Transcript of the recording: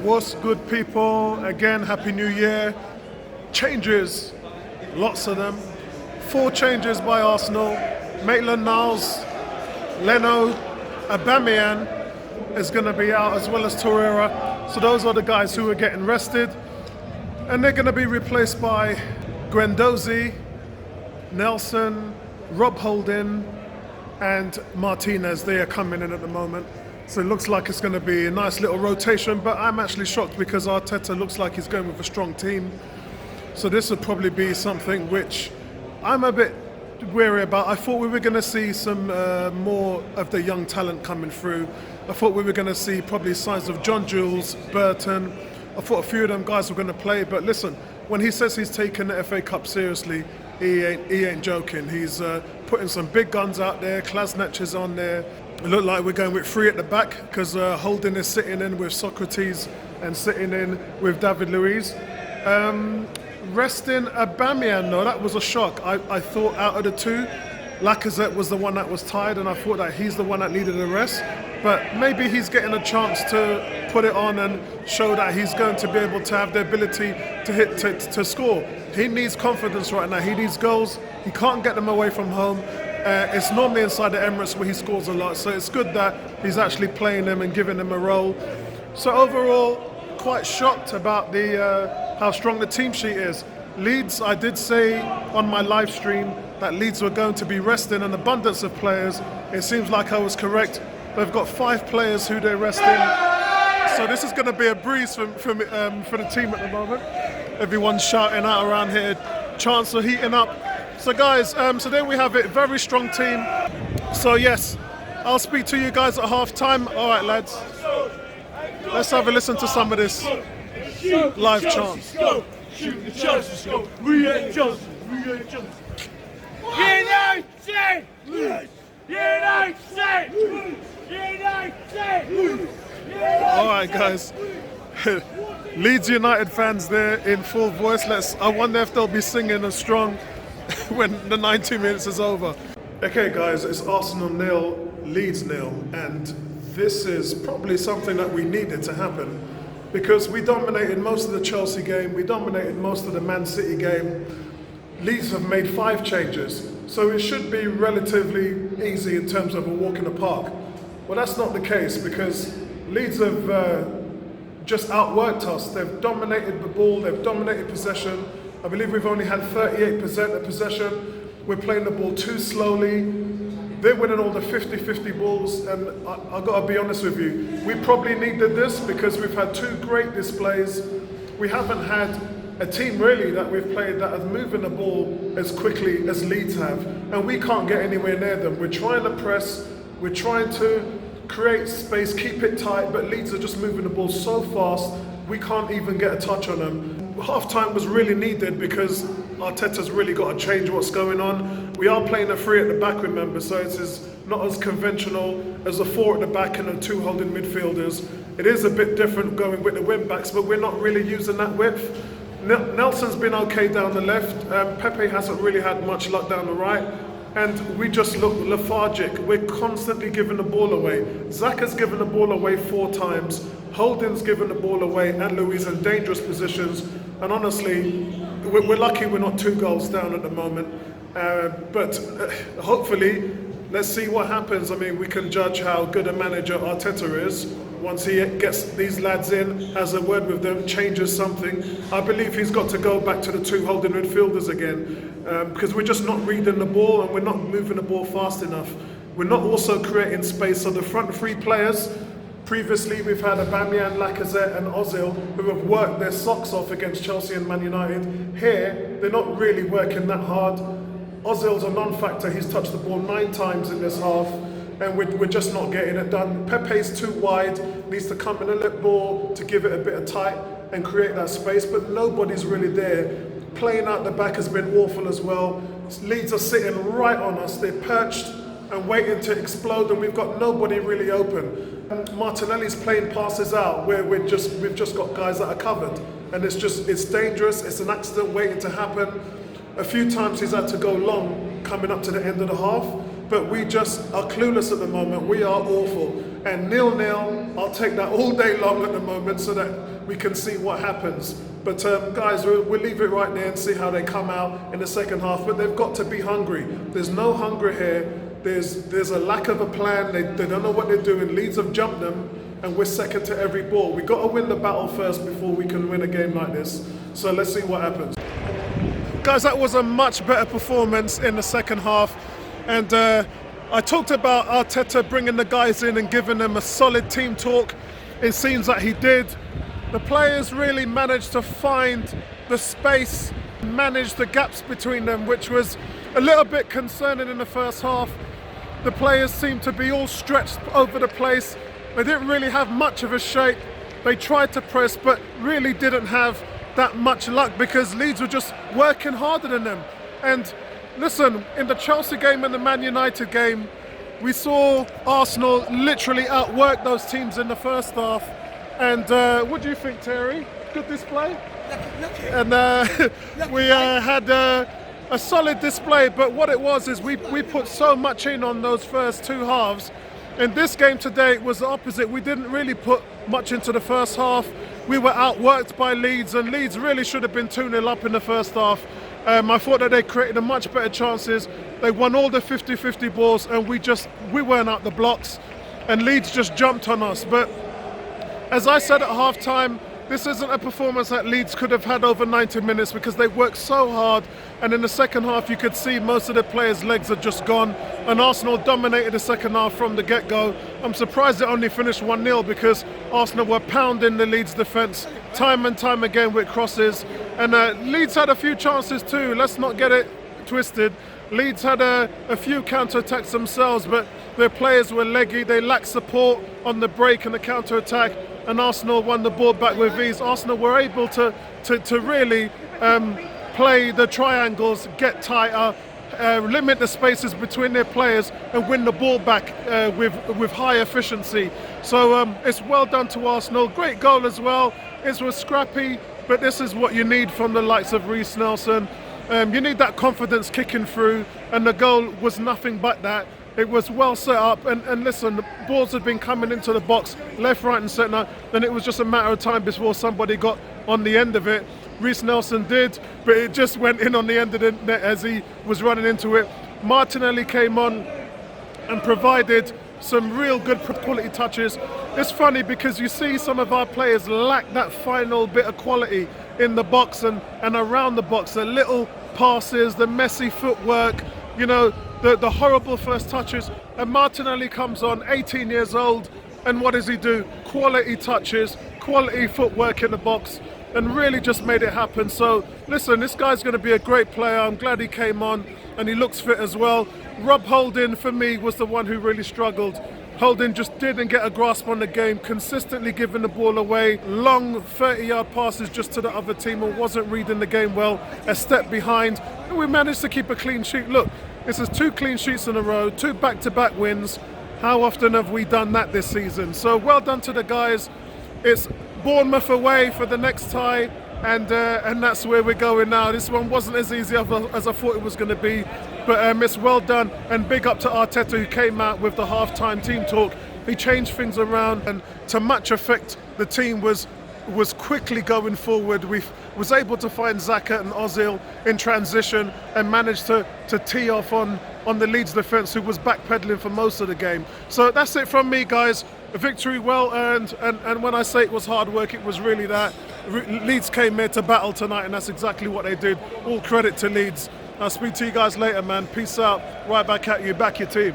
What's good, people? Again, Happy New Year. Changes, lots of them. 4 changes by Arsenal. Maitland-Niles, Leno, Aubameyang is going to be out, as well as Torreira. So those are the guys who are getting rested. And they're going to be replaced by Guendouzi, Nelson, Rob Holding, and Martinez. They are coming in at the moment. So it looks like it's going to be a nice little rotation, but I'm actually shocked because Arteta looks like he's going with a strong team. So this would probably be something which I'm a bit wary about. I thought we were going to see some more of the young talent coming through. I thought we were going to see probably signs of John Jules, Burton. I thought a few of them guys were going to play, but listen, when he says he's taking the FA Cup seriously, he ain't joking. He's putting some big guns out there. Klasnich is on there. It looked like we're going with 3 at the back because Holding is sitting in with Socrates and sitting in with David Luiz. Resting Aubameyang, no, that was a shock. I thought out of the 2, Lacazette was the one that was tired, and I thought that he's the one that needed a rest. But maybe he's getting a chance to put it on and show that he's going to be able to have the ability to hit to score. He needs confidence right now. He needs goals. He can't get them away from home. It's normally inside the Emirates where he scores a lot, so it's good that he's actually playing them and giving them a role. So overall, quite shocked about the how strong the team sheet is. Leeds, I did say on my live stream that Leeds were going to be resting an abundance of players. It seems like I was correct. They've got 5 players who they're resting. So this is going to be a breeze for the team at the moment. Everyone's shouting out around here. Chants are heating up. So guys, so there we have it. Very strong team. So yes, I'll speak to you guys at half time. All right, lads. Let's have a listen to some of this live chants. Shoot the chances, go. We ain't chances. We ain't chances. United! United! United! All right, guys. Leeds United fans there in full voice. I wonder if they'll be singing as strong when the 90 minutes is over. Okay, guys, it's Arsenal 0, Leeds 0, and this is probably something that we needed to happen because we dominated most of the Chelsea game, we dominated most of the Man City game. Leeds have made 5 changes, so it should be relatively easy in terms of a walk in the park. Well, that's not the case because Leeds have just outworked us. They've dominated the ball, they've dominated possession. I believe we've only had 38% of possession. We're playing the ball too slowly. They're winning all the 50-50 balls, and I've got to be honest with you, we probably needed this because we've had 2 great displays. We haven't had a team really that we've played that is moving the ball as quickly as Leeds have, and we can't get anywhere near them. We're trying to press, we're trying to create space, keep it tight, but Leeds are just moving the ball so fast, we can't even get a touch on them. Half-time was really needed because Arteta's really got to change what's going on. We are playing a 3 at the back, remember, so it's not as conventional as a 4 at the back and 2 holding midfielders. It is a bit different going with the wing-backs, but we're not really using that width. Nelson's been okay down the left. Pepe hasn't really had much luck down the right. And we just look lethargic. We're constantly giving the ball away. Xhaka's given the ball away 4 times. Holding's given the ball away and Luiz in dangerous positions. And honestly, we're lucky we're not 2 goals down at the moment. But hopefully, let's see what happens. I mean, we can judge how good a manager Arteta is. Once he gets these lads in, has a word with them, changes something. I believe he's got to go back to the 2 holding midfielders again because we're just not reading the ball and we're not moving the ball fast enough. We're not also creating space. So the front 3 players, previously we've had Aubameyang, Lacazette and Ozil who have worked their socks off against Chelsea and Man United. Here, they're not really working that hard. Ozil's a non-factor. He's touched the ball 9 times in this half. And we're just not getting it done. Pepe's too wide, needs to come in a little ball to give it a bit of tight and create that space, but nobody's really there. Playing out the back has been awful as well. Leeds are sitting right on us. They're perched and waiting to explode, and we've got nobody really open. And Martinelli's playing passes out where we've just got guys that are covered, and it's dangerous. It's an accident waiting to happen. A few times he's had to go long coming up to the end of the half. But we just are clueless at the moment. We are awful. And 0-0, I'll take that all day long at the moment so that we can see what happens. But guys, we'll leave it right there and see how they come out in the second half. But they've got to be hungry. There's no hunger here. There's a lack of a plan. They don't know what they're doing. Leeds have jumped them, and we're second to every ball. We've got to win the battle first before we can win a game like this. So let's see what happens. Guys, that was a much better performance in the second half. And I talked about Arteta bringing the guys in and giving them a solid team talk. It seems that he did. The players really managed to find the space, manage the gaps between them, which was a little bit concerning in the first half. The players seemed to be all stretched over the place. They didn't really have much of a shape. They tried to press, but really didn't have that much luck because Leeds were just working harder than them. And listen, in the Chelsea game and the Man United game, we saw Arsenal literally outwork those teams in the first half. And what do you think, Terry? Good display? And we had a solid display, but what it was is we put so much in on those first two halves. In this game today, it was the opposite. We didn't really put much into the first half. We were outworked by Leeds, and Leeds really should have been 2-0 up in the first half. I thought that they created a much better chances. They won all the 50-50 balls, and we weren't out the blocks, and Leeds just jumped on us. But as I said at half-time, this isn't a performance that Leeds could have had over 90 minutes because they worked so hard, and in the second half you could see most of the players' legs had just gone, and Arsenal dominated the second half from the get-go. I'm surprised it only finished 1-0 because Arsenal were pounding the Leeds defence time and time again with crosses, and Leeds had a few chances too. Let's not get it twisted. Leeds had a few counter-attacks themselves, but their players were leggy. They lacked support on the break and the counter-attack, and Arsenal won the ball back with ease. Arsenal were able to really play the triangles, get tighter, limit the spaces between their players and win the ball back with high efficiency. So it's well done to Arsenal. Great goal as well. It was scrappy, but this is what you need from the likes of Reece Nelson. You need that confidence kicking through, and the goal was nothing but that. It was well set up, and listen, the balls had been coming into the box, left, right and centre, and it was just a matter of time before somebody got on the end of it. Reece Nelson did, but it just went in on the end of the net as he was running into it. Martinelli came on and provided some real good quality touches. It's funny because you see some of our players lack that final bit of quality in the box and around the box, the little passes, the messy footwork, you know, the horrible first touches. And Martinelli comes on, 18 years old, and what does he do? Quality touches, quality footwork in the box, and really just made it happen. So listen, this guy's going to be a great player. I'm glad he came on, and he looks fit as well. Rob Holding, for me, was the one who really struggled. Holding just didn't get a grasp on the game, consistently giving the ball away, long 30-yard passes just to the other team, and wasn't reading the game well, a step behind. And we managed to keep a clean sheet. Look, this is 2 clean sheets in a row, 2 back-to-back wins. How often have we done that this season? So well done to the guys. It's Bournemouth away for the next tie, and that's where we're going now. This one wasn't as easy as I thought it was going to be, but it's well done, and big up to Arteta, who came out with the half-time team talk. He changed things around, and to much effect, the team was quickly going forward. We was able to find Xhaka and Ozil in transition and managed to tee off on the Leeds defence, who was backpedaling for most of the game. So that's it from me, guys. A victory well earned, and when I say it was hard work, it was really that. Leeds came here to battle tonight, and that's exactly what they did. All credit to Leeds. I'll speak to you guys later, man. Peace out. Right back at you. Back your team.